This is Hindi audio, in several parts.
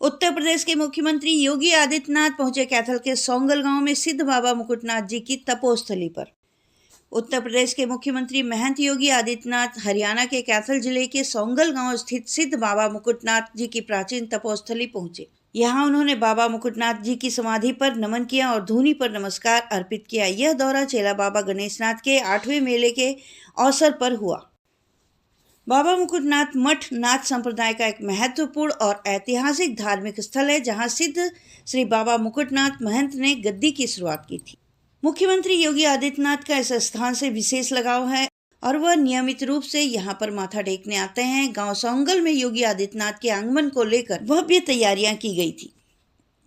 उत्तर प्रदेश के मुख्यमंत्री योगी आदित्यनाथ पहुंचे कैथल के सोंगल गांव में सिद्ध बाबा मुकुटनाथ जी की तपोस्थली पर। उत्तर प्रदेश के मुख्यमंत्री महंत योगी आदित्यनाथ हरियाणा के कैथल जिले के सोंगल गांव स्थित सिद्ध बाबा मुकुटनाथ जी की प्राचीन तपोस्थली पहुंचे। यहां उन्होंने बाबा मुकुटनाथ जी की समाधि पर नमन किया और धूनी पर नमस्कार अर्पित किया। यह दौरा चेला बाबा गणेशनाथ के 8वें मेले के अवसर पर हुआ। बाबा मुकुटनाथ मठ नाथ संप्रदाय का एक महत्वपूर्ण और ऐतिहासिक धार्मिक स्थल है, जहां सिद्ध श्री बाबा मुकुटनाथ महंत ने गद्दी की शुरुआत की थी। मुख्यमंत्री योगी आदित्यनाथ का इस स्थान से विशेष लगाव है और वह नियमित रूप से यहां पर माथा टेकने आते हैं। गांव सोंगल में योगी आदित्यनाथ के आगमन को लेकर भव्य तैयारियां की गई थी।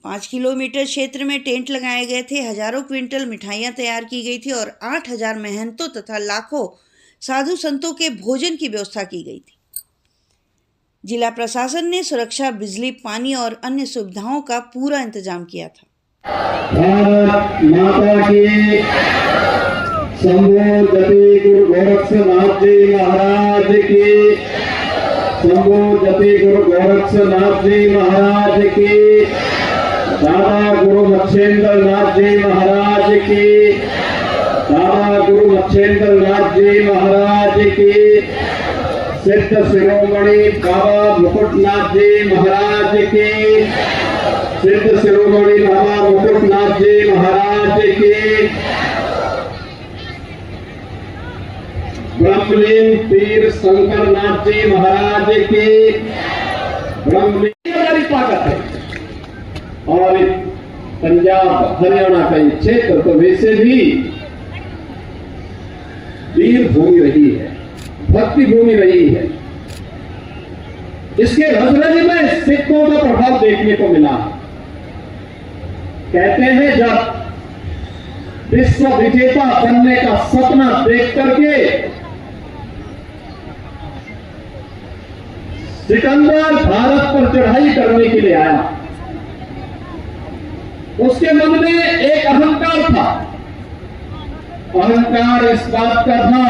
5 किलोमीटर क्षेत्र में टेंट लगाए गए थे, हजारों क्विंटल मिठाइयां तैयार की गई थी और 8000 महंतों तथा लाखों साधु संतों के भोजन की व्यवस्था की गई थी। जिला प्रशासन ने सुरक्षा, बिजली, पानी और अन्य सुविधाओं का पूरा इंतजाम किया था। भारत माता की शंभो जति गुरु गोरक्षनाथ जी महाराज की, शंभो जति गुरु गोरक्षनाथ जी महाराज की, दादा गुरु मच्छेंद्र नाथ जी महाराज की, दादा गुरु मच्छेंद्र नाथ जी महाराज की, सिद्ध शिरोमणि बाबा मुकुटनाथ जी महाराज की, सिद्ध शिरोमणि बाबा मुकुटनाथ जी महाराज की, ब्रह्मलीन पीर शंकर नाथ जी महाराज की, ब्रह्मलीन ताकत है। और पंजाब हरियाणा का क्षेत्र तो वैसे भी वीर भूमि रही है, भक्ति भूमि रही है। इसके रजरज में सिखों का प्रभाव देखने को मिला। कहते हैं जब विश्व विजेता बनने का सपना देख करके सिकंदर भारत पर चढ़ाई करने के लिए आया, उसके मन में एक अहंकार था। अहंकार इस बात का था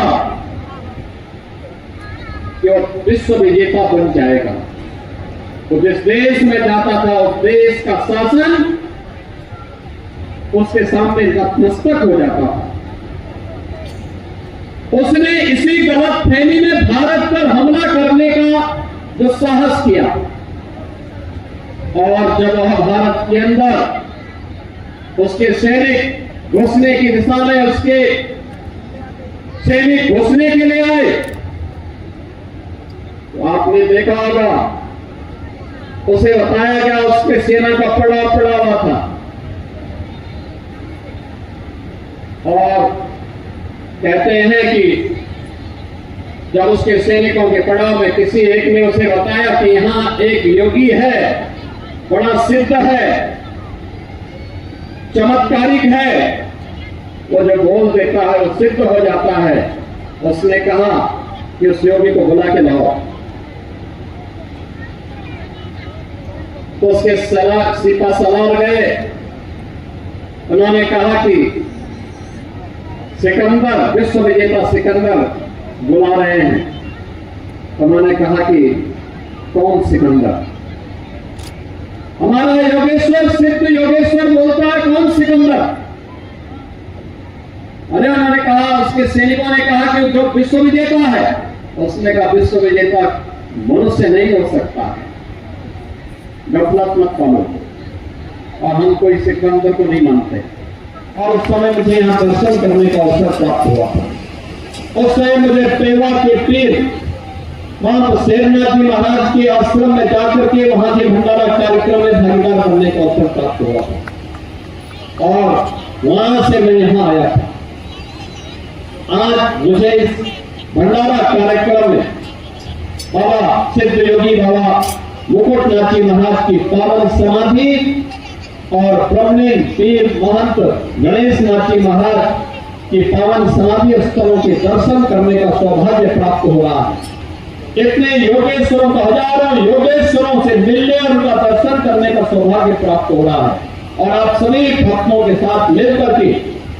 कि वो विश्व विजेता बन जाएगा। तो जिस देश में जाता था उस देश का शासन उसके सामने नतमस्तक हो जाता था। उसने इसी गलत फहमी में भारत पर हमला करने का जो साहस किया, और जब वह भारत के अंदर उसके सैनिक घुसने की दिशा में उसके सैनिक घुसने के लिए आए, तो आपने देखा होगा उसे बताया गया उसके सेना का पड़ाव पड़ा हुआ था, और कहते हैं कि जब उसके सैनिकों के पड़ाव में किसी एक ने उसे बताया कि यहां एक योगी है, बड़ा सिद्ध है, चमत्कारिक है, वो जब बोल देता है वो सिद्ध हो जाता है। उसने कहा कि उस योगी को बुला के लाओ। तो उसके सिपा सलार गए, उन्होंने कहा कि सिकंदर, विश्व विजेता सिकंदर बुला रहे हैं। उन्होंने कहा कि कौन सिकंदर? हमारा योगेश्वर, सिद्ध योगेश्वर बोलता है, कौन सिकंदर? अरे उन्होंने कहा, उसके सैनिकों ने कहा कि जो विश्व विजेता है। उसने कहा विश्व विजेता मनुष्य नहीं हो सकता है, गफलत मत करो, और हम कोई सिकंदर को नहीं मानते। और उस समय मुझे यहाँ दर्शन करने का अवसर प्राप्त हुआ। उस समय मुझे पेवा के पीर महंत शेरनाथ जी महाराज के आश्रम में जाकर के वहां के भंडारा कार्यक्रम में भागीदार बनने का अवसर प्राप्त हुआ, और वहां से मैं यहां आया था। आज मुझे इस भंडारा कार्यक्रम में बाबा सिद्ध योगी बाबा मुकुटनाथ जी महाराज की पावन समाधि और ब्रह्मलीन पीर महंत गणेशनाथ जी महाराज की पावन समाधि स्थलों के दर्शन करने का सौभाग्य प्राप्त हुआ है। इतने योगेश्वरों का, हजारों योगेश्वरों से मिलने और उनका दर्शन करने का सौभाग्य प्राप्त हो रहा है, और आप सभी भक्तों के साथ मिलकर के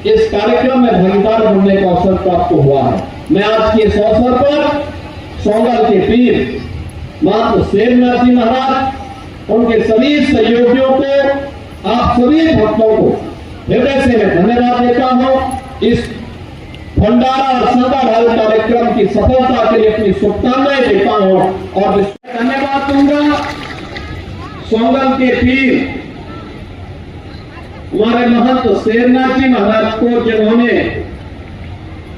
इस कार्यक्रम में भागीदार बनने का अवसर प्राप्त हुआ है। मैं आज के इस अवसर पर सोंगल के पीर महंत शेरनाथ जी महाराज उनके सभी सहयोगियों को, आप सभी भक्तों को हृदय से मैं धन्यवाद देता हूं। इस भंडारा और संता ढाल कार्यक्रम की सफलता के लिए अपनी शुभकामनाएं देता हूं और धन्यवाद दूंगा सोंगल के पीर हमारे महंत शेरनाथ जी महाराज को, जिन्होंने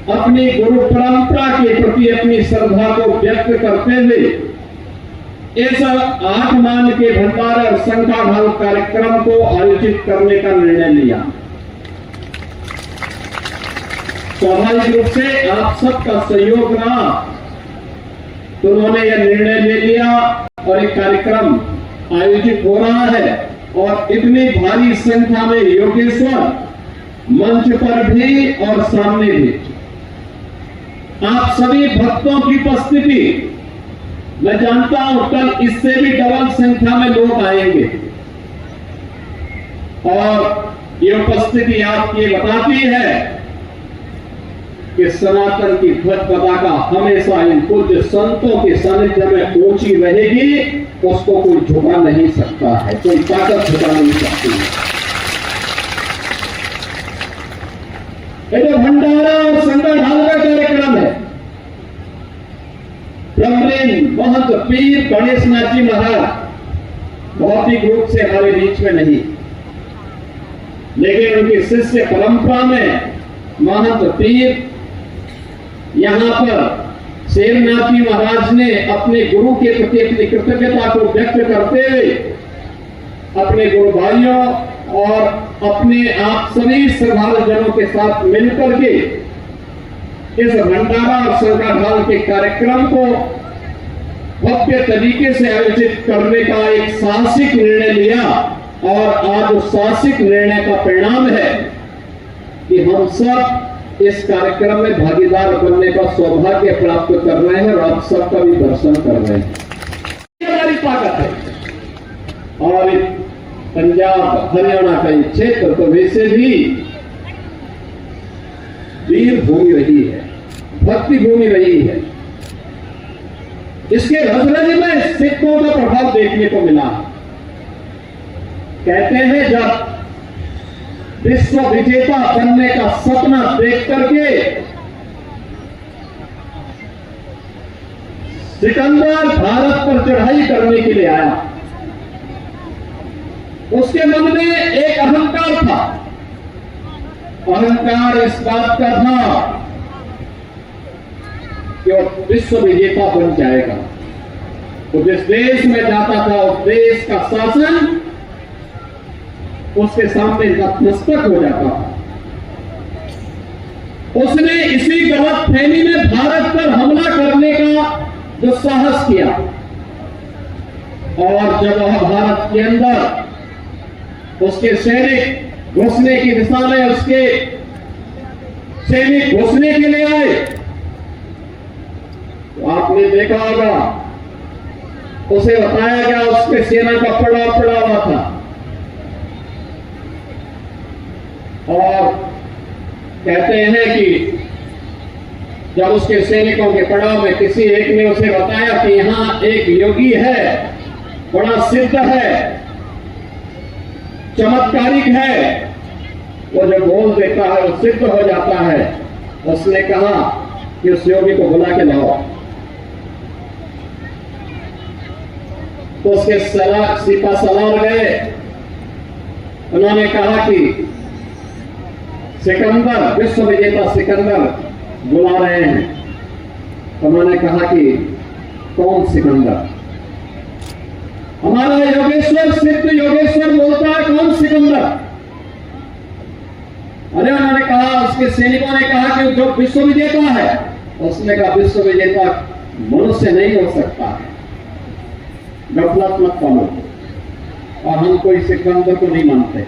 अपनी गुरु परंपरा के प्रति अपनी श्रद्धा को व्यक्त करते हुए इस 8 मान के भंडारा और संता ढाल कार्यक्रम को आयोजित करने का निर्णय लिया। स्वाभाविक रूप से आप सबका सहयोग रहा तो उन्होंने यह निर्णय ले लिया और एक कार्यक्रम आयोजित हो रहा है और इतनी भारी संख्या में योगेश्वर मंच पर भी और सामने भी आप सभी भक्तों की उपस्थिति, मैं जानता हूं कल इससे भी डबल संख्या में लोग आएंगे और ये उपस्थिति आपकी बताती है कि सनातन की ध्वज पताका हमेशा इन पूज्य संतों के सानिध्य में ऊंची रहेगी, उसको कोई झुका नहीं सकता है, कोई ताकत झुका नहीं सकती है। ये जो भंडारा और संता ढाल का कार्यक्रम है, ब्रह्मलीन महंत पीर गणेशनाथ जी महाराज भौतिक रूप से हमारे बीच में नहीं, लेकिन उनकी शिष्य परंपरा में महंत पीर यहां पर शेरनाथ जी महाराज ने अपने गुरु के प्रति अपनी कृतज्ञता को व्यक्त करते हुए अपने गुरु भाइयों और अपने आप सभी श्रद्धालु जनों के साथ मिलकर के इस भंडारा और संता ढाल के कार्यक्रम को भव्य तरीके से आयोजित करने का एक साहसिक निर्णय लिया और आज उस साहसिक निर्णय का परिणाम है कि हम सब इस कार्यक्रम में भागीदार बनने का सौभाग्य प्राप्त कर रहे हैं और आप सबका भी दर्शन कर रहे हैं। ये हमारी ताकत है। और पंजाब हरियाणा का क्षेत्र तो वैसे भी वीर भूमि रही है, भक्ति भूमि रही है। इसके रजरज में सिखों का प्रभाव देखने को मिला। कहते हैं जब विश्व विजेता बनने का सपना देख करके सिकंदर भारत पर चढ़ाई करने के लिए आया, उसके मन में एक अहंकार था। अहंकार इस बात का था कि वो विश्व विजेता बन जाएगा। वो जिस देश में जाता था उस देश का शासन उसके सामने नतमस्तक हो जाता था। उसने इसी गलत फहमी में भारत पर हमला करने का जो साहस किया और जब वह भारत के अंदर उसके सैनिक घुसने की दिशा में उसके सैनिक घुसने के लिए आए तो आपने देखा होगा उसे बताया गया उसके सेना का पड़ाव पड़ा हुआ था और कहते हैं कि जब उसके सैनिकों के पड़ाव में किसी एक ने उसे बताया कि यहां एक योगी है, बड़ा सिद्ध है, चमत्कारिक है, वो जब बोल देता है वो सिद्ध हो जाता है। उसने कहा कि उस योगी को बुला के लाओ। तो उसके सिपा सलार गए, उन्होंने कहा कि सिकंदर, विश्व विजेता सिकंदर बुला रहे हैं। उन्होंने कहा कि कौन सिकंदर? हमारा योगेश्वर, सिद्ध योगेश्वर बोलता है, कौन सिकंदर? अरे उन्होंने कहा, उसके सैनिकों ने कहा कि जो विश्व विजेता है। उसने कहा विश्व विजेता मनुष्य नहीं हो सकता, गफलत मत करो और हम कोई सिकंदर को नहीं मानते।